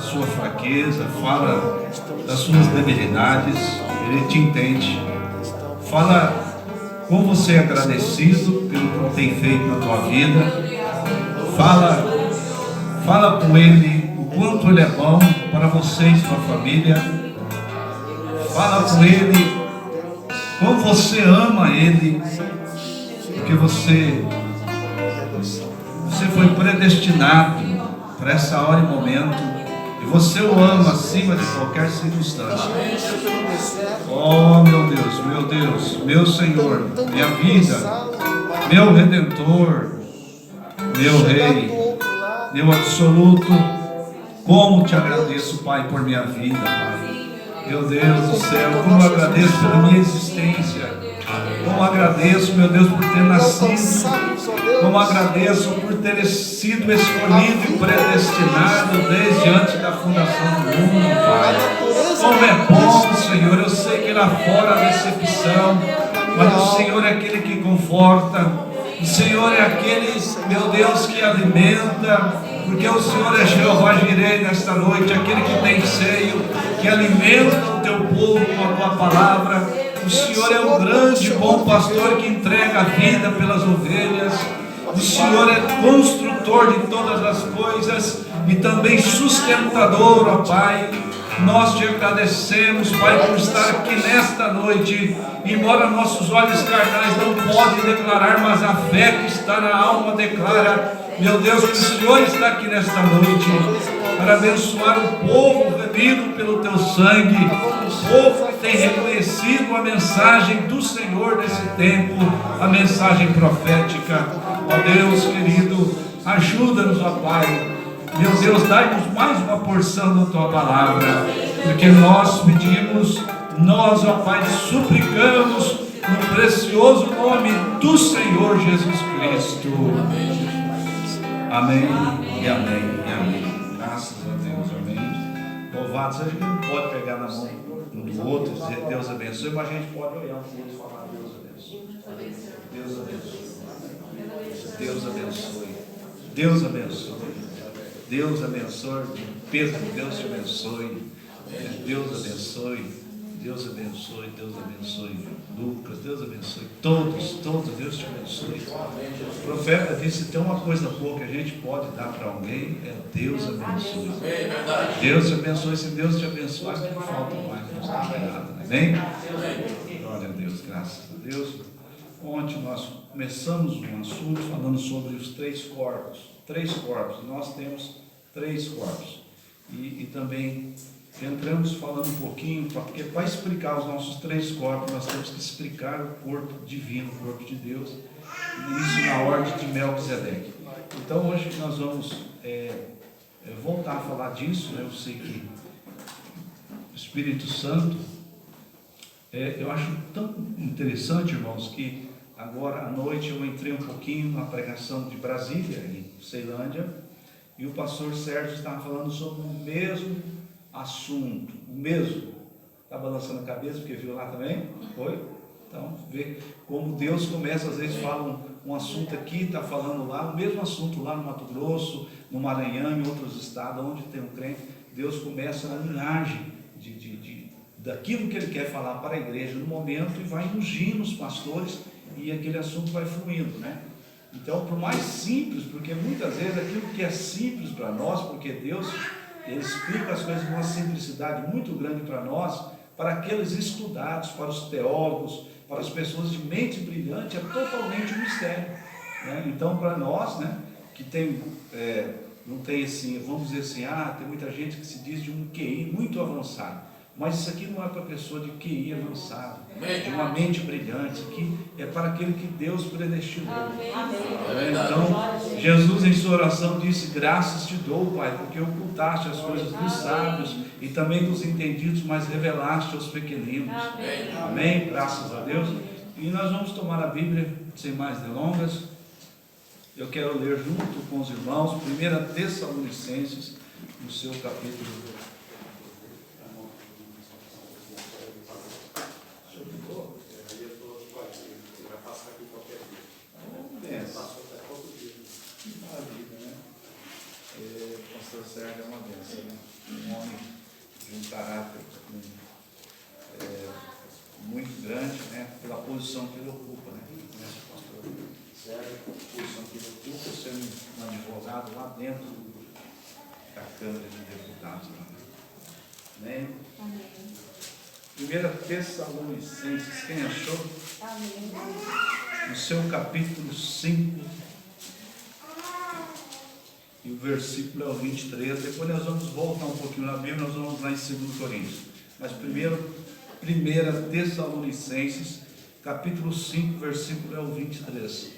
sua fraqueza, fala das suas debilidades. Ele te entende. Fala com você agradecido pelo que tem feito na tua vida. Fala com Ele o quanto Ele é bom para você e sua família. Fala com Ele como você ama Ele, porque você foi predestinado para essa hora e momento, e você o ama acima de qualquer circunstância. Oh meu Deus, meu Senhor, minha vida, meu Redentor, meu Rei, meu absoluto, como te agradeço, Pai, por minha vida, Pai. Meu Deus do céu, como eu agradeço pela minha existência, como agradeço, meu Deus, por ter nascido, como agradeço por ter sido escolhido e predestinado desde antes da fundação do mundo, Pai. Como é bom, Senhor, eu sei que lá fora há decepção, mas o Senhor é aquele que conforta, o Senhor é aquele, meu Deus, que alimenta, porque o Senhor é Jeová Jireh nesta noite, aquele que tem seio, que alimenta o teu povo com a tua palavra. O Senhor é o grande bom pastor que entrega a vida pelas ovelhas. O Senhor é construtor de todas as coisas e também sustentador, ó Pai. Nós te agradecemos, Pai, por estar aqui nesta noite. Embora nossos olhos carnais não podem declarar, mas a fé que está na alma declara. Meu Deus, que o Senhor está aqui nesta noite para abençoar o povo remido pelo teu sangue, o povo que tem reconhecido a mensagem do Senhor nesse tempo, a mensagem profética. Ó Deus querido, ajuda-nos, ó Pai. Meu Deus, dai-nos mais uma porção da tua palavra, porque nós pedimos, nós, ó Pai, suplicamos no precioso nome do Senhor Jesus Cristo. Amém e amém e amém. Graças a Deus, amém. Louvado seja que não pode pegar na mão um do outro e dizer Deus abençoe, mas a gente pode olhar um pouco e falar Deus abençoe. Deus abençoe. Deus abençoe. Deus abençoe. Deus abençoe. Pedro, Deus te abençoe. Deus abençoe. Deus abençoe, Deus abençoe Lucas, Deus abençoe todos, Deus te abençoe. O profeta disse: tem uma coisa boa que a gente pode dar para alguém, é Deus abençoe. Deus te abençoe, se Deus te abençoar, não falta mais, não está nada, amém? Glória a Deus, graças a Deus. Ontem nós começamos um assunto falando sobre os três corpos, nós temos três corpos, e também entramos falando um pouquinho, porque para explicar os nossos três corpos, nós temos que explicar o corpo divino, o corpo de Deus, e isso na ordem de Melquisedeque. Então hoje nós vamos voltar a falar disso, né? Eu sei que o Espírito Santo, eu acho tão interessante, irmãos, que agora à noite eu entrei um pouquinho na pregação de Brasília, em Ceilândia, e o pastor Sérgio estava falando sobre o mesmo assunto, o mesmo. Está balançando a cabeça porque viu lá também? Foi? Então, vê como Deus começa, às vezes fala um assunto aqui, está falando lá, o mesmo assunto lá no Mato Grosso, no Maranhão, em outros estados, onde tem um crente. Deus começa a linhagem daquilo que Ele quer falar para a igreja no momento e vai ungindo os pastores e aquele assunto vai fluindo, né? Então, por mais simples, porque muitas vezes aquilo que é simples para nós, porque Deus Ele explica as coisas com uma simplicidade muito grande para nós, para aqueles estudados, para os teólogos, para as pessoas de mente brilhante, é totalmente um mistério, né? Então, para nós, né, que tem, não tem assim, vamos dizer assim, tem muita gente que se diz de um QI muito avançado, mas isso aqui não é para pessoa de QI avançado, de uma mente brilhante, isso aqui é para aquele que Deus predestinou. Então, Jesus em sua oração disse: graças te dou, Pai, porque ocultaste as coisas dos sábios e também dos entendidos, mas revelaste aos pequeninos. Amém? Graças a Deus. E nós vamos tomar a Bíblia sem mais delongas. Eu quero ler junto com os irmãos 1 Tessalonicenses, no seu capítulo. Pastor Sérgio é uma bênção, né? posição que ele ocupa, né? Conhece o pastor Sérgio, a posição que ele ocupa, sendo um advogado lá dentro da Câmara de Deputados. Amém? Amém. 1 Tessalonicenses, quem achou? Amém. No seu capítulo 5, e o versículo é o 23. Depois nós vamos voltar um pouquinho na Bíblia, nós vamos lá em 2 Coríntios. Mas primeiro, 1 Tessalonicenses, capítulo 5, versículo é o 23.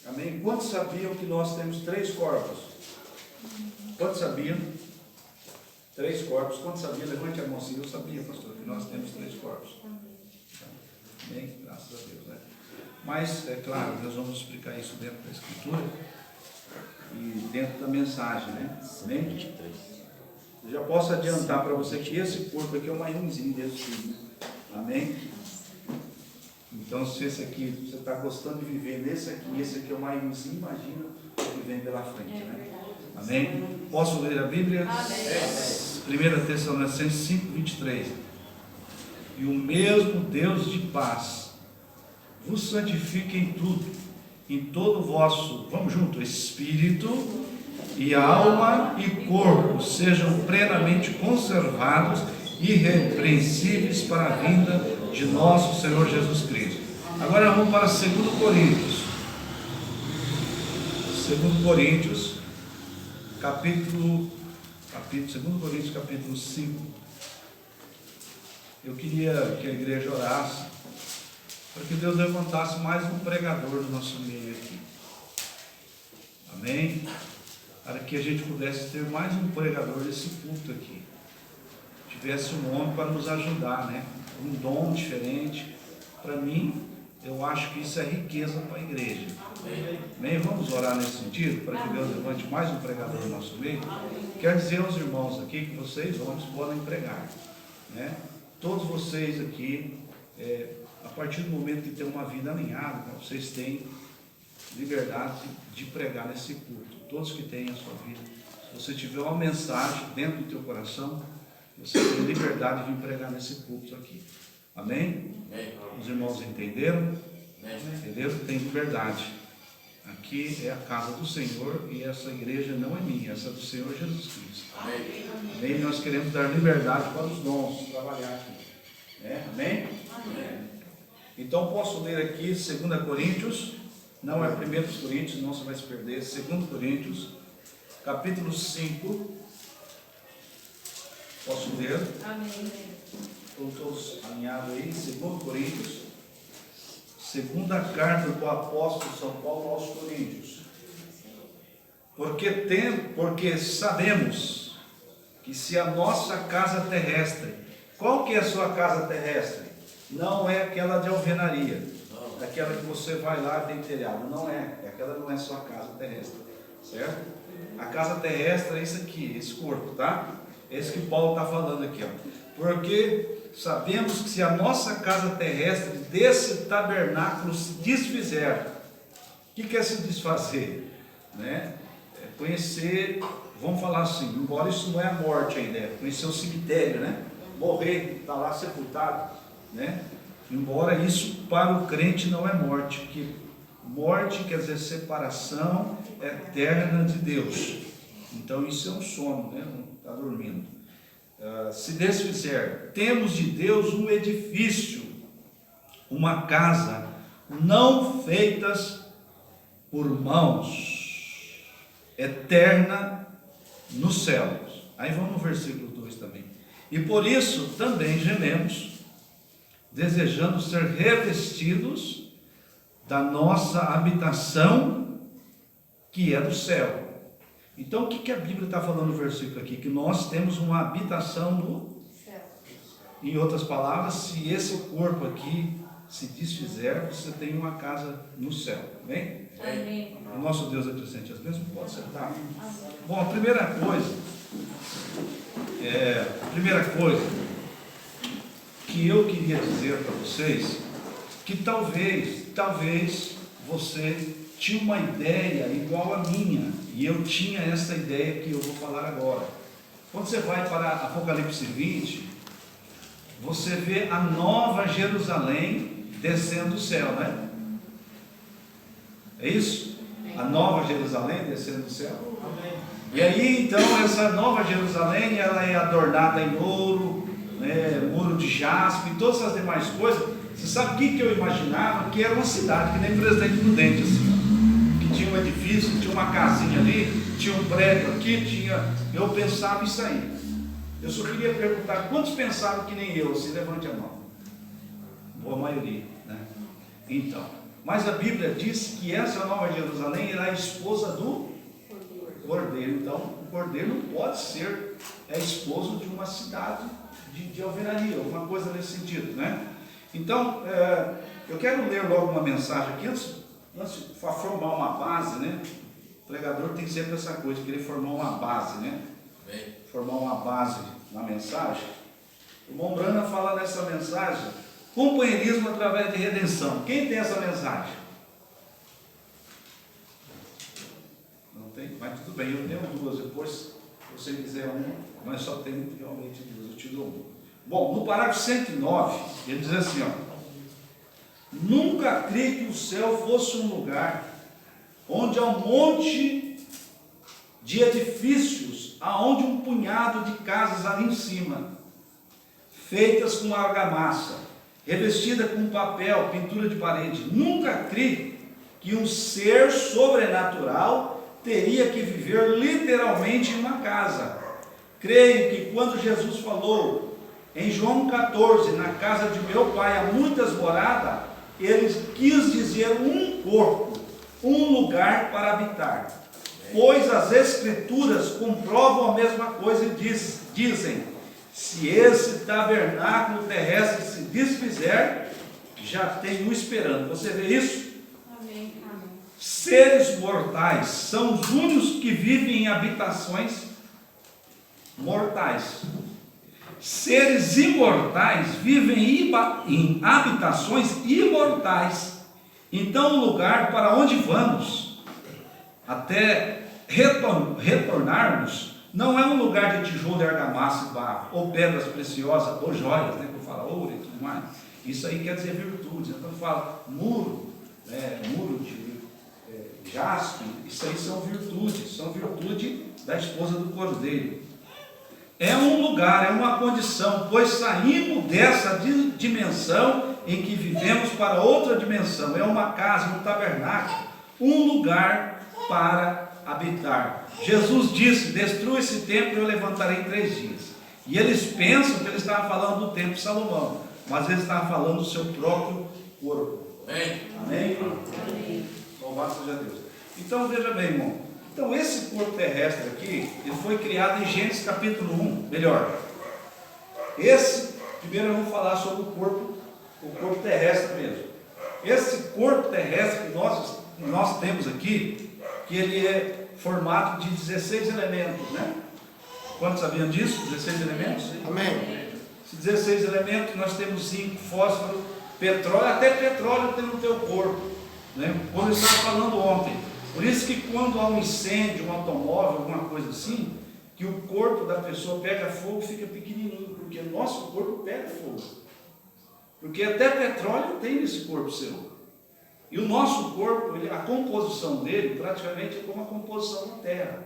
Amém? Quantos sabiam que nós temos 3 corpos? Quantos sabiam? 3 corpos. Quantos sabiam? Levante a mão assim. Eu sabia, pastor, que nós temos 3 corpos. Amém? Graças a Deus, né? Mas, é claro, nós vamos explicar isso dentro da Escritura e dentro da mensagem, né? Amém? Eu já posso adiantar para você que esse corpo aqui é o maiorzinho desse filho. Amém? Então, se esse aqui, você está gostando de viver nesse aqui, esse aqui é o maiorzinho, imagina o que vem pela frente, né? Amém? Posso ler a Bíblia? Amém. 1 Tessalonicenses 5, 23. E o mesmo Deus de paz vos santifique em tudo, em todo o vosso, vamos junto, espírito e alma e corpo sejam plenamente conservados e irrepreensíveis para a vinda de nosso Senhor Jesus Cristo. Agora vamos para 2 Coríntios. 2 Coríntios, capítulo 5. Eu queria que a igreja orasse para que Deus levantasse mais um pregador do nosso meio aqui. Amém? Para que a gente pudesse ter mais um pregador desse culto aqui. Tivesse um homem para nos ajudar, né? Um dom diferente. Para mim, eu acho que isso é riqueza para a igreja. Amém? Vamos orar nesse sentido, para que Deus levante mais um pregador do nosso meio. Quero dizer aos irmãos aqui que vocês, homens, podem pregar, né? Todos vocês aqui, a partir do momento que tem uma vida alinhada, vocês têm liberdade de pregar nesse culto. Todos que têm a sua vida. Se você tiver uma mensagem dentro do teu coração, você tem liberdade de vir pregar nesse culto aqui. Amém? Os irmãos entenderam? Entenderam? Tem liberdade. Aqui é a casa do Senhor e essa igreja não é minha, essa é do Senhor Jesus Cristo. Amém? Nós queremos dar liberdade para os dons, trabalhar aqui. Amém? Então posso ler aqui 2 Coríntios, não é 1 Coríntios, senão você vai se perder. 2 Coríntios, capítulo 5. Posso ler? Amém. Estão todos alinhados aí? 2 Coríntios, segunda carta do apóstolo São Paulo aos Coríntios. Porque sabemos que se a nossa casa terrestre, qual que é a sua casa terrestre? Não é aquela de alvenaria, aquela que você vai lá e tem telhado, não é, aquela não é sua casa terrestre, certo? A casa terrestre é isso aqui, esse corpo, tá? Esse que Paulo está falando aqui, ó. Porque sabemos que se a nossa casa terrestre desse tabernáculo se desfizer, o que é se desfazer? Né? É conhecer, vamos falar assim, embora isso não é a morte ainda, é conhecer o cemitério, né? Morrer, estar lá sepultado, né? Embora isso para o crente não é morte, porque morte quer dizer separação eterna de Deus. Então isso é um sono, né? Não está dormindo. Se desfizer, temos de Deus um edifício, uma casa, não feitas por mãos, eterna nos céus. Aí vamos no versículo 2 também. E por isso também gememos, desejando ser revestidos da nossa habitação, que é do céu. Então, o que a Bíblia está falando no versículo aqui? Que nós temos uma habitação no céu. Em outras palavras, se esse corpo aqui se desfizer, você tem uma casa no céu. Amém? Amém. O nosso Deus acrescente as bênçãos, pode sentar. Bom, a primeira coisa que eu queria dizer para vocês, que talvez você tinha uma ideia igual a minha, e eu tinha essa ideia que eu vou falar agora. Quando você vai para Apocalipse 20, você vê a nova Jerusalém descendo do céu, né? É isso? A nova Jerusalém descendo do céu. E aí, então, essa nova Jerusalém, ela é adornada em ouro, né, muro de jaspe, e todas as demais coisas. Você sabe o que eu imaginava? Que era uma cidade, que nem Presidente Prudente, assim, que tinha um edifício, tinha uma casinha ali, tinha um prédio aqui, eu pensava isso aí. Eu só queria perguntar, quantos pensavam que nem eu? Se levante a mão. Boa maioria, né? Então, mas a Bíblia diz que essa nova Jerusalém era a esposa do Cordeiro. Então, o Cordeiro não pode ser esposo de uma cidade de alvenaria, alguma coisa nesse sentido, né? Então, eu quero ler logo uma mensagem aqui, antes de formar uma base, né? O pregador tem sempre essa coisa, querer formar uma base, né? Formar uma base na mensagem. O irmão Brana fala nessa mensagem, companheirismo através de redenção. Quem tem essa mensagem? Não tem? Mas tudo bem, eu tenho duas. Depois, se você quiser uma, mas só tenho realmente duas, eu te dou uma. Bom, no parágrafo 109, ele diz assim, ó: nunca criei que o céu fosse um lugar onde há um monte de edifícios, aonde um punhado de casas ali em cima, feitas com argamassa, revestida com papel, pintura de parede. Nunca criei que um ser sobrenatural teria que viver literalmente em uma casa. Creio que quando Jesus falou em João 14, na casa de meu pai há muitas moradas, ele quis dizer um corpo, um lugar para habitar. Pois as Escrituras comprovam a mesma coisa e dizem: se esse tabernáculo terrestre se desfizer, já tem um esperando. Você vê isso? Amém. Amém. Seres mortais são os únicos que vivem em habitações mortais. Seres imortais vivem em habitações imortais. Então, o lugar para onde vamos, até retornarmos, não é um lugar de tijolo, argamassa e barro, ou pedras preciosas, ou joias, né, que eu falo, ouro e tudo mais. Isso aí quer dizer virtudes. Então, fala muro, muro de jaspe, isso aí são virtude da esposa do Cordeiro. É um lugar, é uma condição, pois saímos dessa dimensão em que vivemos para outra dimensão. É uma casa, um tabernáculo, um lugar para habitar. Jesus disse: destrua esse templo e eu levantarei em 3 dias. E eles pensam que ele estava falando do templo de Salomão, mas ele estava falando do seu próprio corpo. Amém? Amém? Amém. Louvado seja Deus. Então veja bem, irmão. Então esse corpo terrestre aqui, ele foi criado em Gênesis capítulo 1, melhor. Primeiro eu vou falar sobre o corpo terrestre mesmo. Esse corpo terrestre que nós temos aqui, que ele é formado de 16 elementos, né? Quantos sabiam disso? 16 elementos? Amém. Esses 16 elementos, nós temos zinco, fósforo, petróleo, até petróleo tem no teu corpo, né? Como eu estava falando ontem. Por isso que quando há um incêndio, um automóvel, alguma coisa assim, que o corpo da pessoa pega fogo e fica pequenininho, porque o nosso corpo pega fogo. Porque até petróleo tem nesse corpo seu. E o nosso corpo, a composição dele praticamente é como a composição da terra.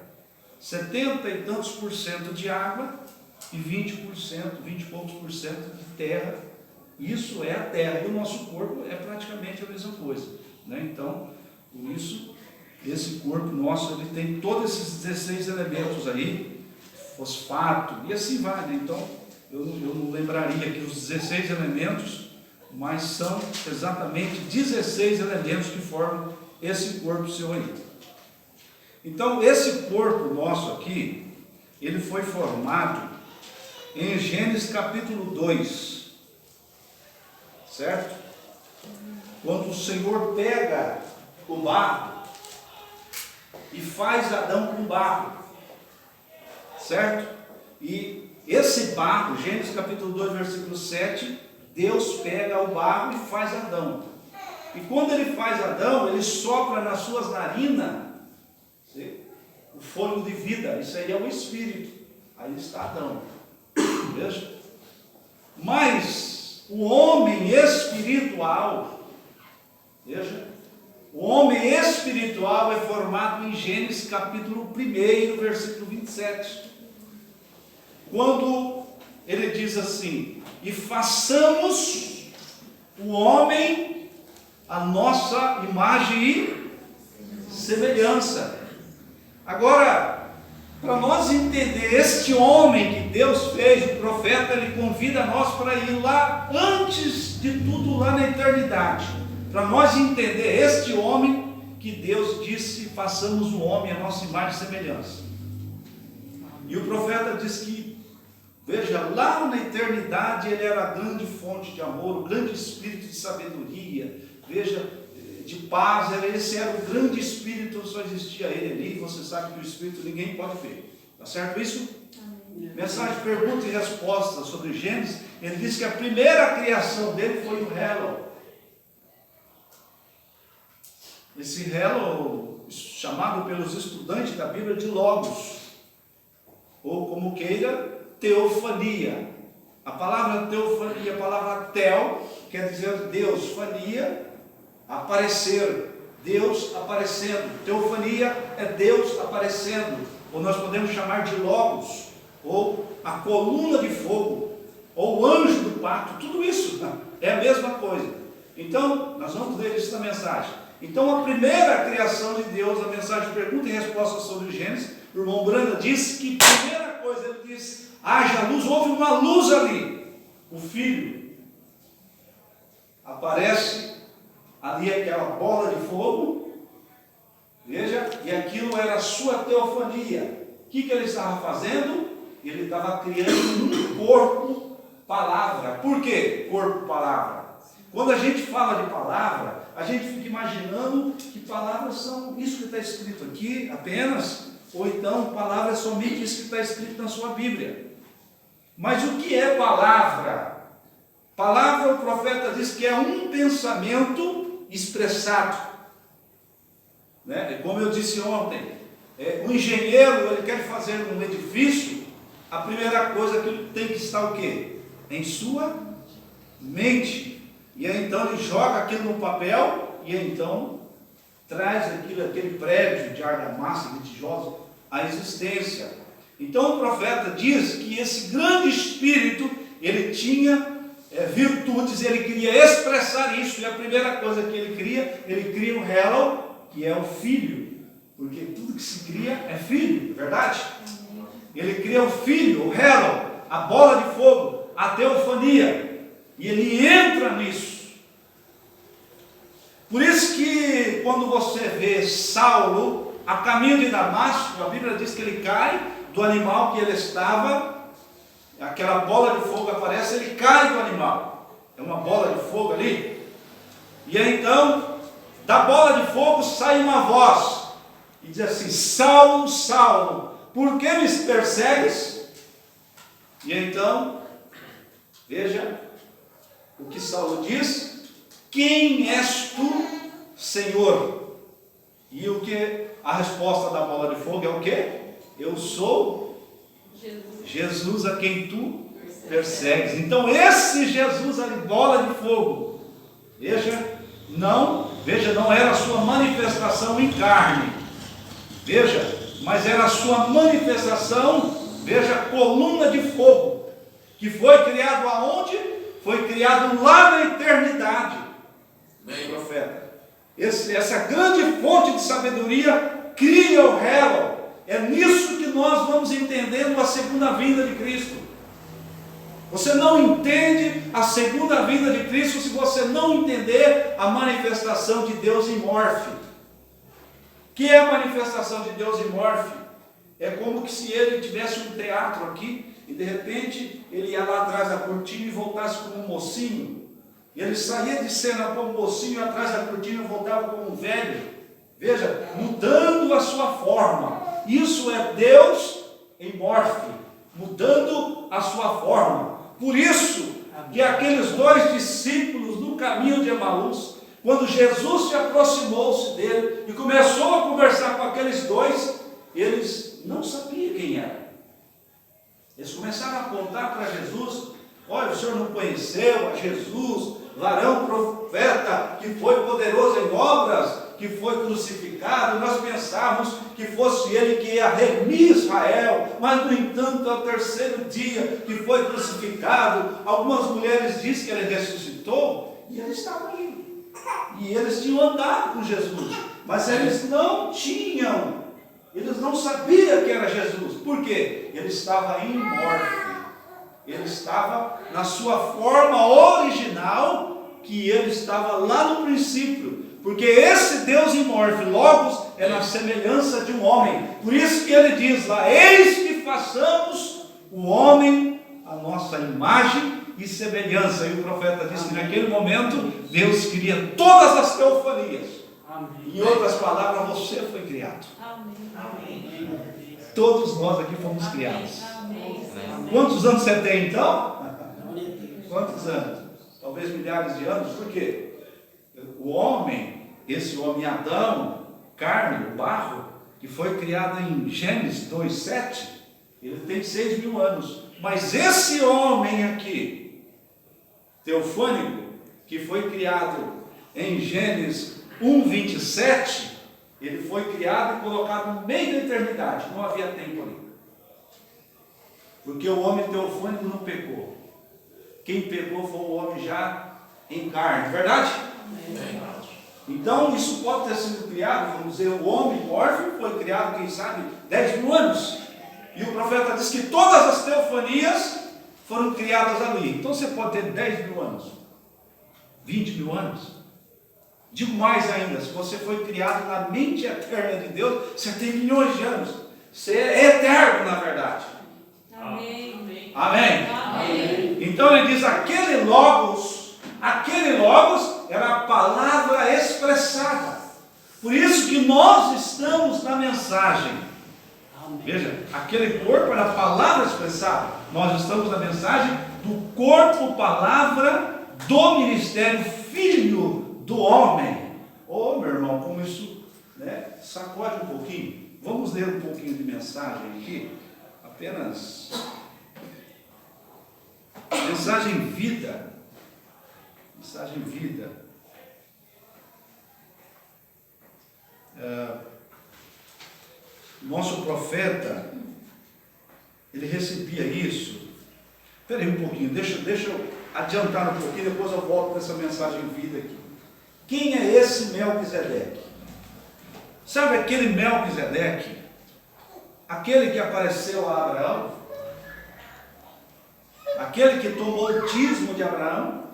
70 e tantos por cento de água e 20 e poucos por cento de terra. Isso é a terra. E o nosso corpo é praticamente a mesma coisa, né? Então, por isso, esse corpo nosso, ele tem todos esses 16 elementos aí, fosfato, e assim vai, né? Então, eu não lembraria aqui os 16 elementos, mas são exatamente 16 elementos que formam esse corpo seu aí. Então, esse corpo nosso aqui, ele foi formado em Gênesis capítulo 2, certo? Quando o Senhor pega o barro e faz Adão com barro, certo? E esse barro, Gênesis capítulo 2, versículo 7, Deus pega o barro e faz Adão. E quando ele faz Adão, ele sopra nas suas narinas o fôlego de vida. Isso aí é o Espírito. Aí está Adão. Veja? Mas o homem espiritual, veja, o homem espiritual é formado em Gênesis capítulo 1, versículo 27. Quando ele diz assim: e façamos o homem a nossa imagem e semelhança. Agora, para nós entender este homem que Deus fez, o profeta, ele convida nós para ir lá, antes de tudo, lá na eternidade, para nós entender este homem que Deus disse: façamos o homem a nossa imagem e semelhança. E o profeta diz que, veja, lá na eternidade ele era a grande fonte de amor, o grande espírito de sabedoria, veja, de paz. Esse era o grande espírito, só existia ele ali. Você sabe que o espírito ninguém pode ver, está certo isso? Amém. Mensagem de pergunta e resposta sobre Gênesis. Ele diz que a primeira criação dele foi o Hello. Esse Hello, chamado pelos estudantes da Bíblia de Logos, ou como queira, teofania. A palavra teofania, a palavra tel, quer dizer Deus, fania, aparecer, Deus aparecendo. Teofania é Deus aparecendo, ou nós podemos chamar de Logos, ou a coluna de fogo, ou o anjo do pacto. Tudo isso é a mesma coisa. Então, nós vamos ler isso na mensagem. Então, a primeira criação de Deus, a mensagem de pergunta e resposta sobre Gênesis, o irmão Branda disse que a primeira coisa, ele disse: haja luz. Houve uma luz ali. O Filho aparece ali, aquela bola de fogo, veja, e aquilo era a sua teofania. O que ele estava fazendo? Ele estava criando um corpo palavra. Por quê? Corpo palavra. Quando a gente fala de palavra, a gente fica imaginando que palavras são isso que está escrito aqui apenas, ou então palavra é somente isso que está escrito na sua Bíblia. Mas o que é palavra? Palavra, o profeta diz que é um pensamento expressado, né? Como eu disse ontem, o engenheiro, ele quer fazer um edifício, a primeira coisa que ele tem que estar o quê? Em sua mente. E aí então ele joga aquilo no papel, e aí então traz aquele prédio de argamassa, de tijolos, à existência. Então o profeta diz que esse grande espírito, ele tinha virtudes, ele queria expressar isso, e a primeira coisa que ele cria o Hello, que é o filho, porque tudo que se cria é filho, verdade? Ele cria o filho, o Hello, a bola de fogo, a teofania, e ele entra nisso. Por isso que quando você vê Saulo a caminho de Damasco, a Bíblia diz que ele cai do animal que ele estava, aquela bola de fogo aparece, ele cai do animal, é uma bola de fogo ali, e aí então, da bola de fogo sai uma voz, e diz assim: Saulo, Saulo, por que me persegues? E então, veja o que Saulo diz: quem és tu, Senhor? E o que a resposta da bola de fogo é o quê? Eu sou Jesus a quem tu persegues. Então esse Jesus ali, bola de fogo, não era a sua manifestação em carne, mas era a sua manifestação, coluna de fogo, que foi criado aonde? Foi criado lá na eternidade. Bem, profeta, essa grande fonte de sabedoria cria o Hello. É nisso que nós vamos entendendo a segunda vinda de Cristo. Você não entende a segunda vinda de Cristo se você não entender a manifestação de Deus em morfe. O que é a manifestação de Deus em morfe? É como que se ele tivesse um teatro aqui, e de repente ele ia lá atrás da cortina e voltasse como um mocinho. E ele saía de cena como um mocinho, atrás da cortina e voltava como um velho. Veja, mudando a sua forma. Isso é Deus em morfe, mudando a sua forma. Por isso que aqueles dois discípulos no caminho de Emaús, quando Jesus se aproximou-se dele e começou a conversar com aqueles dois, eles não sabiam quem era. Eles começaram a apontar para Jesus, Olha, o senhor não conheceu a Jesus, varão profeta, que foi poderoso em obras, que foi crucificado. Nós pensávamos que fosse ele que ia remir Israel, mas no entanto, ao terceiro dia que foi crucificado, algumas mulheres dizem que ele ressuscitou, e ele estava ali. E eles tinham andado com Jesus, mas eles não sabiam que era Jesus. Por quê? Ele estava em morte. Ele estava na sua forma original, que ele estava lá no princípio. Porque esse Deus em morte, Logos, é na semelhança de um homem. Por isso que ele diz lá: eis que façamos o homem a nossa imagem e semelhança. E o profeta disse que naquele momento Deus cria todas as teofanias. Amém. Em outras palavras, você foi criado. Amém. Todos nós aqui fomos criados. Amém. Quantos anos você tem então? Quantos anos? Talvez milhares de anos. Por quê? O homem, esse homem Adão, carne, o barro, que foi criado em Gênesis 2:7, ele tem 6.000 anos. Mas esse homem aqui, teofânico, que foi criado em Gênesis 1:27, ele foi criado e colocado no meio da eternidade. Não havia tempo ali. Porque o homem teofânico não pecou. Quem pecou foi o homem já em carne. Verdade? Então isso pode ter sido criado, vamos dizer, o homem órfão foi criado, quem sabe, 10.000 anos. E o profeta diz que todas as teofanias foram criadas ali. Então você pode ter 10.000 anos, 20.000 anos. Digo mais ainda, se você foi criado na mente eterna de Deus, você tem milhões de anos. Você é eterno, na verdade. Amém. Amém. Amém. Então ele diz: aquele Logos era a palavra expressada. Por isso que nós estamos na mensagem. Veja, aquele corpo era a palavra expressada. Nós estamos na mensagem do corpo, palavra do ministério, filho do homem. Oh, meu irmão, como isso, né, sacode um pouquinho. Vamos ler um pouquinho de mensagem aqui. Apenas mensagem vida. Mensagem vida. Nosso profeta, ele recebia isso. Espera aí um pouquinho, deixa eu adiantar um pouquinho, depois eu volto para essa mensagem vida aqui. Quem é esse Melquisedeque? Sabe aquele Melquisedeque? Aquele que apareceu a Abraão? Aquele que tomou o dízimo de Abraão?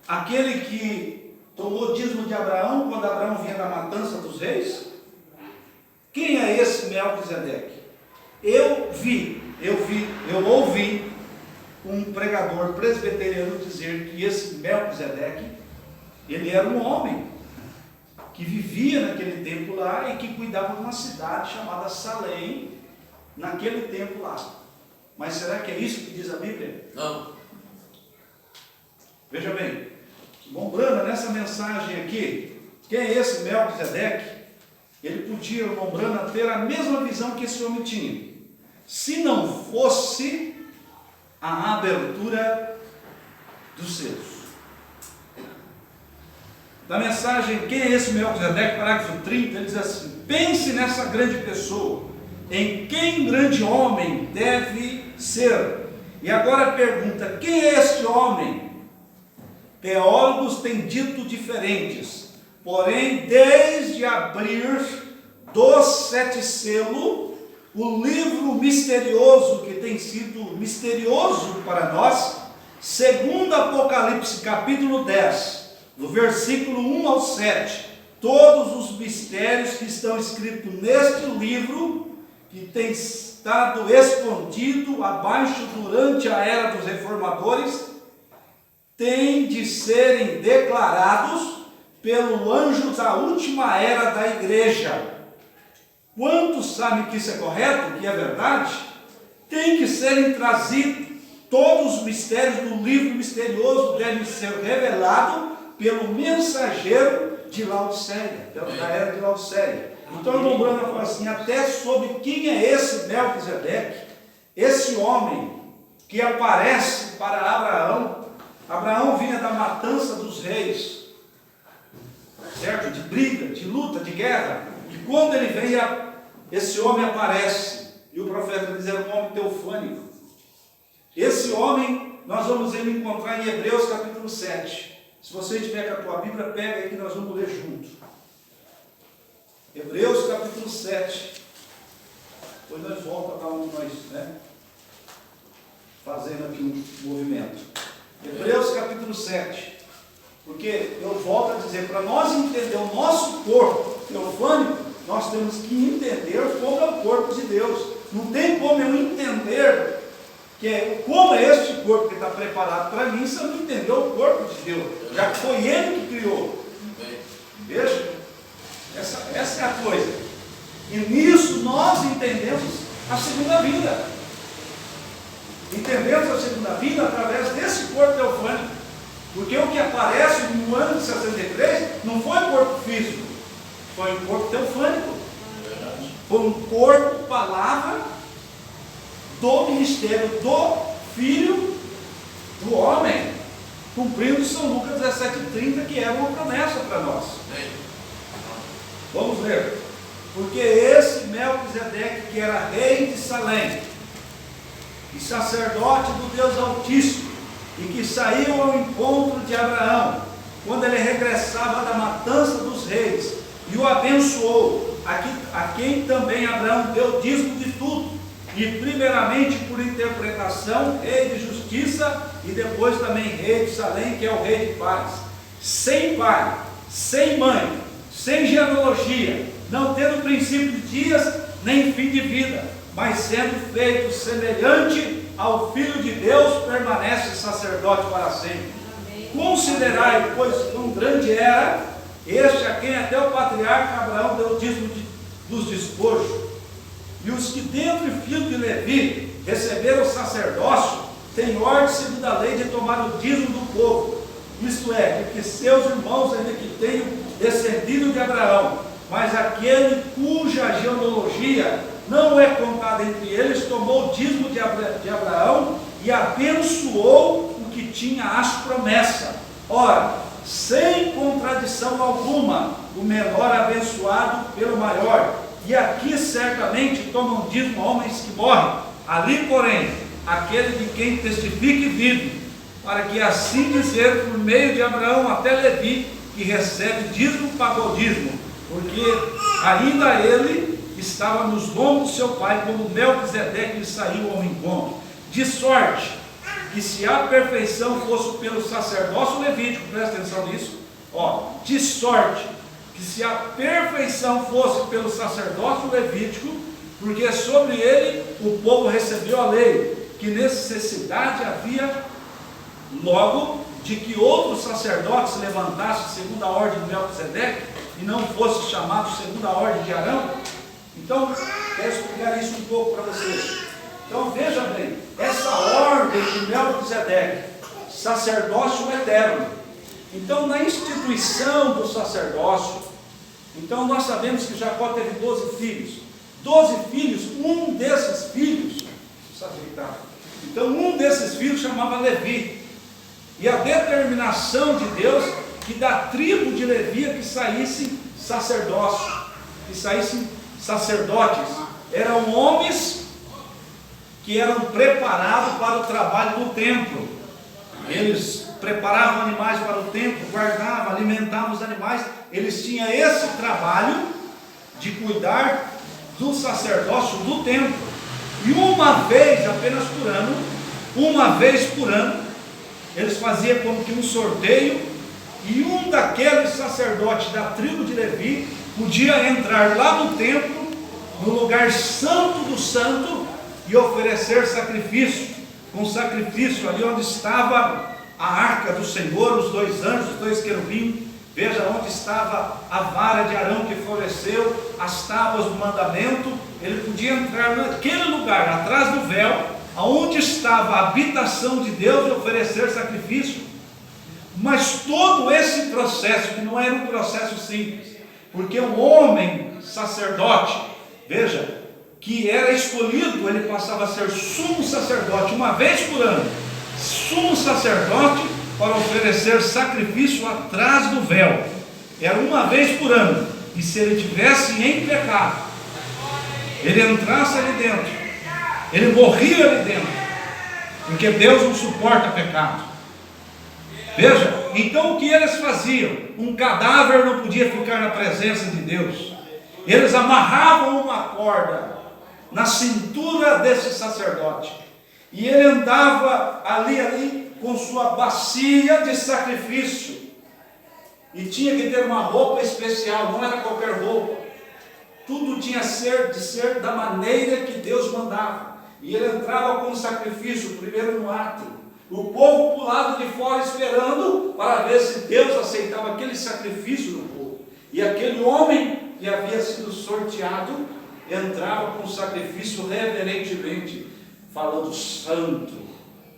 Aquele que tomou o dízimo de Abraão quando Abraão vinha da matança dos reis? Quem é esse Melquisedeque? Eu ouvi um pregador presbiteriano dizer que esse Melquisedeque, ele era um homem que vivia naquele tempo lá e que cuidava de uma cidade chamada Salém, naquele tempo lá. Mas será que é isso que diz a Bíblia? Não. Veja bem, Lombrana, nessa mensagem aqui, quem é esse Melquisedeque? Ele podia, Lombrana, ter a mesma visão que esse homem tinha, se não fosse a abertura dos seus. Da mensagem, quem é esse Melquisedeque, parágrafo 30, ele diz assim: pense nessa grande pessoa, em quem grande homem deve ser. E agora pergunta: quem é este homem? Teólogos têm dito diferentes, porém, desde abrir dos 7 selos, o livro misterioso, que tem sido misterioso para nós, segundo Apocalipse capítulo 10, do versículo 1 ao 7, todos os mistérios que estão escritos neste livro, que tem estado escondido abaixo durante a era dos reformadores, têm de serem declarados pelo anjo da última era da igreja. Quantos sabem que isso é correto, que é verdade? Tem que serem trazidos, todos os mistérios do livro misterioso devem ser revelados pelo mensageiro de Laodiceia, da era de Laodiceia. Então, Lombrana fala assim, até sobre quem é esse Melquisedeque, esse homem que aparece para Abraão. Abraão vinha da matança dos reis, certo? De briga, de luta, de guerra. E quando ele vem, esse homem aparece. E o profeta diz: era um homem teofânico. Esse homem nós vamos ele encontrar em Hebreus capítulo 7. Se você tiver com a tua Bíblia, pega aí que nós vamos ler junto. Hebreus capítulo 7. Depois nós voltamos para onde nós, fazendo aqui um movimento. Hebreus capítulo 7. Porque eu volto a dizer, para nós entender o nosso corpo teofânico, nós temos que entender como é o corpo de Deus. Não tem como eu entender como é este corpo que está preparado para mim, se eu não entender o corpo de Deus, já que foi Ele que criou. Veja, essa é a coisa. E nisso nós entendemos a segunda vida. Entendemos a segunda vida através desse corpo teofânico. Porque o que aparece no ano de 63 não foi corpo físico, foi um corpo teofânico. Foi um corpo, palavra, do ministério do Filho do homem, cumprindo São Lucas 17,30, que era uma promessa para nós. Vamos ler. Porque esse Melquisedeque, que era rei de Salém, e sacerdote do Deus Altíssimo, e que saiu ao encontro de Abraão, quando ele regressava da matança dos reis, e o abençoou, a quem também Abraão deu dízimo de tudo, e primeiramente por interpretação, rei de justiça, e depois também rei de Salém, que é o rei de paz, sem pai, sem mãe, sem genealogia, não tendo princípio de dias, nem fim de vida, mas sendo feito semelhante ao Filho de Deus, permanece sacerdote para sempre. Amém. Considerai, pois quão grande era este a quem até o patriarca Abraão deu dízimo dos despojos. E os que dentre o filho de Levi receberam o sacerdócio, têm ordem segundo a lei de tomar o dízimo do povo, isto é, de que seus irmãos ainda que tenham descendido de Abraão, mas aquele cuja genealogia não é contada entre eles, tomou o dízimo de Abraão e abençoou o que tinha as promessas. Ora, sem contradição alguma, o menor abençoado pelo maior. E aqui certamente tomam dízimo homens que morrem. Ali, porém, aquele de quem testifique vive, para que assim dizer, por meio de Abraão até Levi, que recebe dízimo, pagou dízimo, porque ainda ele estava nos lombos do seu pai, como Melquisedeque lhe saiu ao encontro. De sorte que se a perfeição fosse pelo sacerdócio levítico, presta atenção nisso, de sorte que se a perfeição fosse pelo sacerdócio levítico, porque sobre ele o povo recebeu a lei, que necessidade havia logo de que outro sacerdote se levantasse segundo a ordem de Melquisedeque, e não fosse chamado segundo a ordem de Arão. Então, quero explicar isso um pouco para vocês. Então, veja bem, essa ordem de Melquisedeque, sacerdócio eterno. Então, na instituição do sacerdócio, então nós sabemos que Jacó teve 12 filhos. 12 filhos, um desses filhos, então um desses filhos chamava Levi. E a determinação de Deus que da tribo de Levi que saísse sacerdócio, que saíssem sacerdotes, eram homens que eram preparados para o trabalho do templo. Eles preparavam animais para o templo, guardavam, alimentavam os animais. Eles tinham esse trabalho de cuidar do sacerdócio do templo. E uma vez, apenas por ano, eles faziam como que um sorteio, e um daqueles sacerdotes da tribo de Levi podia entrar lá no templo, no lugar santo do santo, e oferecer sacrifício, com sacrifício ali onde estava a arca do Senhor, os 2 anjos, os 2 querubins. Veja onde estava a vara de Arão que floresceu, as tábuas do mandamento. Ele podia entrar naquele lugar, atrás do véu, aonde estava a habitação de Deus, e oferecer sacrifício. Mas todo esse processo, que não era um processo simples, porque um homem sacerdote, veja, que era escolhido, ele passava a ser sumo sacerdote uma vez por ano, sumo sacerdote para oferecer sacrifício atrás do véu. Era uma vez por ano. E se ele tivesse em pecado, ele entrasse ali dentro, ele morria ali dentro, porque Deus não suporta pecado. Veja, então o que eles faziam? Um cadáver não podia ficar na presença de Deus. Eles amarravam uma corda na cintura desse sacerdote, e ele andava ali com sua bacia de sacrifício, e tinha que ter uma roupa especial, não era qualquer roupa, tudo tinha de ser da maneira que Deus mandava. E ele entrava com o sacrifício primeiro no átrio, o povo para o lado de fora esperando para ver se Deus aceitava aquele sacrifício do povo. E aquele homem que havia sido sorteado entrava com o sacrifício reverentemente, falando: santo,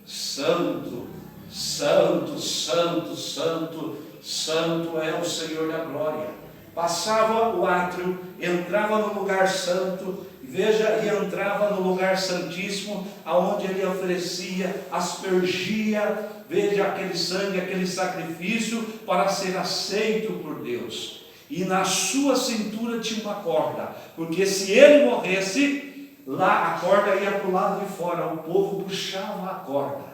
santo, santo, santo, santo, santo é o Senhor da glória. Passava o átrio, entrava no lugar santo, veja, e entrava no lugar santíssimo, aonde ele oferecia, aspergia, veja, aquele sangue, aquele sacrifício, para ser aceito por Deus. E na sua cintura tinha uma corda, porque se ele morresse, lá a corda ia para o lado de fora, o povo puxava a corda,